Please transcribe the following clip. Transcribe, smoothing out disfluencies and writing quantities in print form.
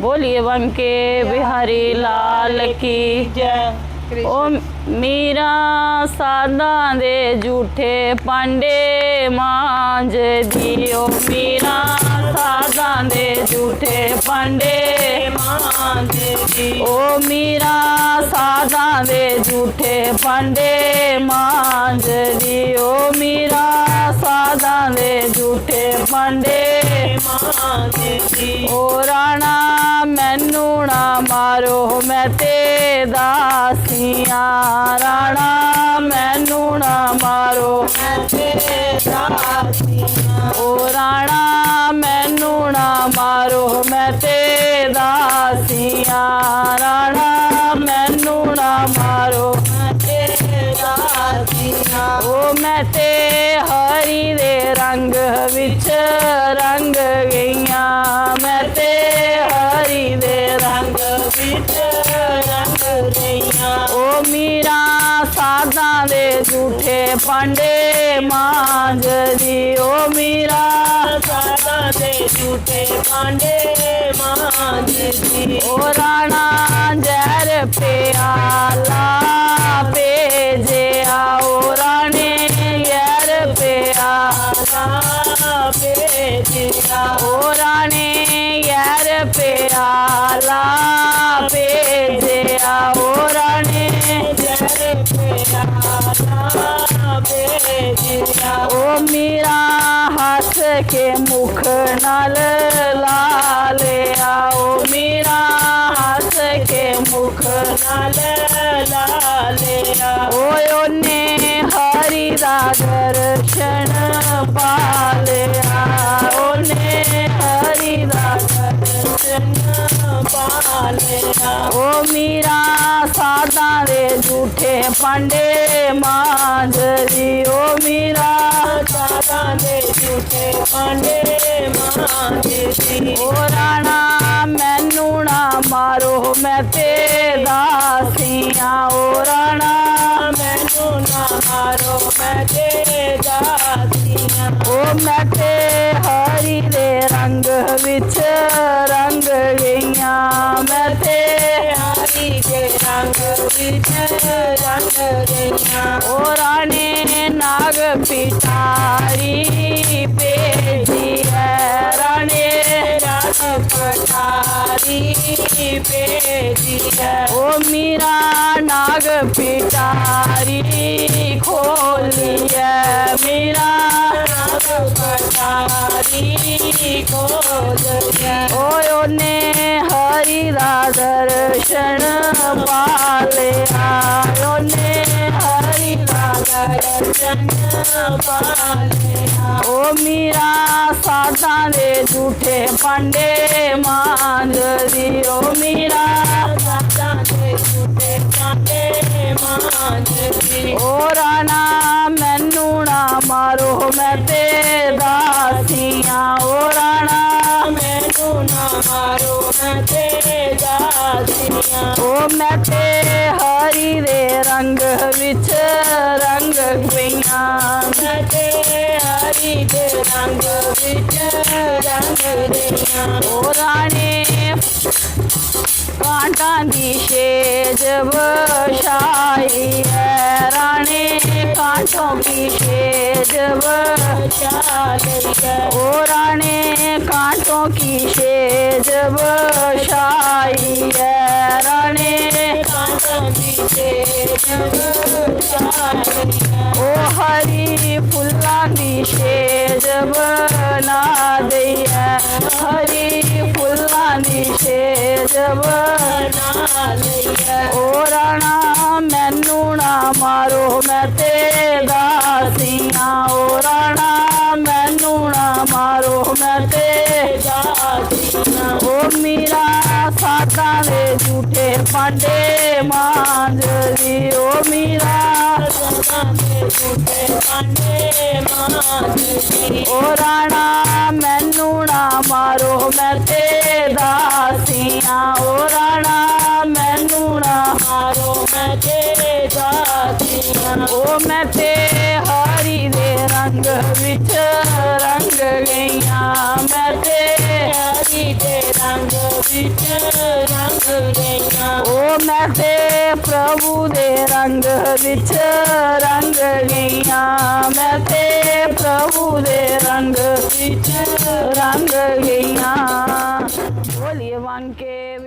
बोलिए बंके बिहारी लाल की जय। ओ मीरा सादा दे झूठे पांडे मांझ दी। ओ मीरा सादा दे झूठे पांडे मांझ दी। ओ मीरा सादा दे झूठे पांडे मांझ दी। ओ मीरा सादा दे झूठे पांडे मांझ दी। ओ राणा मैनू ना मारो मैं ते दासियां। राणा मैनू ना मारो मैं ते दासियां। ओ राणा मैनू ना मारो मैं ते दासियां। राणा मैनू ना मारो मैं ते दासियां। ओ मैं ते हरी दे रंग विच रंग गईयां। मैं ते हरी दे रंग विच रंग गईयां। ओ मीरा सादा दे झूठे पांडे मांझ दी। ओ मीरा सादा दे झूठे पांडे मांझ दी। ओ राणा जहर प्याला भेजे आओ। राणे जहर प्याला भेजिया। ओ राणे जहर प्याला भेजिया। ओ राणे जहर प्याला भेजिया। ओ मीरा हंस के मुख नाल ला लिया। ओ मीरा हंस के मुख नाल ला लिया। ओने हरि दा दर्शन पा लिया। ओने हरि दा दर्शन पा लिया। ओ मीरा सादा दे झूठे पांडे मांझ दी। ओ मीरा सादा दे झूठे पांडे मांझ दी। ओ राणा मैनू ना मारो मैं ते दासियां। ओ राणा मैनू ना मारो मैं ते दासियां। ओ मैं ते हरी दे रंग विच रंग गईयां। मैं ते हरी दे रंग विच रंग गईयां। ओ राणे नाग पिटारी भेजी है। राणे नाग पिटारी भेजी है। ओ मीरा नाग पिटारी खोली है। मीरा नाग पिटारी खोली है। ओने हरि दा दर्शन पा लिया। ओने हरि दा दर्शन पा लिया। ओ मीरा सादा दे झूठे पांडे मांझ दी। ओ मीरा सादा दे झूठे पांडे मांझ दी। ओ राणा मैनू ना मारो मैं ते दासियां। ओ राणा मैनू ना मारो मैं ते दासियां। ओ मैं ते हरी दे रंग विच रंग गईयां। मैं ते हरी दे रंग विच रंग गईयां। ओ राणे कांटा दी शेज बछाई है। राणे कांटों की शेज बछाई है। ओ राणे कांटों की शेज बछाई है। राणे कांटों की शेज बछाई है। ओ हरी फुल्लां दी शेज बना दी है। हरी फुल्लां दी शेज बना दी है। ओ राणा मैनू ना मारो मैं ते दासियां। ओ राणा मैनू ना मारो मैं ते दासियां। ओ मीरा सादा दे झूठे पांडे मांझ दी। ओ मीरा सादा दे झूठे पांडे मांझ दी। ओ राणा मैनू ना मारो मैं ते दासियां। ओ राणा मैनू ना मारो मैं ते दासियां। ओ मैं ते हरी दे रंग विच रंग गईयां। मैं ते हरी दे रंग विच ਵਿੱਚ ਰੰਗ ਗਈਆਂ ਓ ਮੈਂ ਤੇ ਪ੍ਰਭੂ ਦੇ ਰੰਗ ਵਿੱਚ ਰੰਗ ਗਈਆਂ ਮੈਂ ਤੇ ਪ੍ਰਭੂ ਦੇ ਰੰਗ ਵਿੱਚ ਰੰਗ ਗਈਆਂ ਬੋਲੀਏ ਬਾਂਕੇ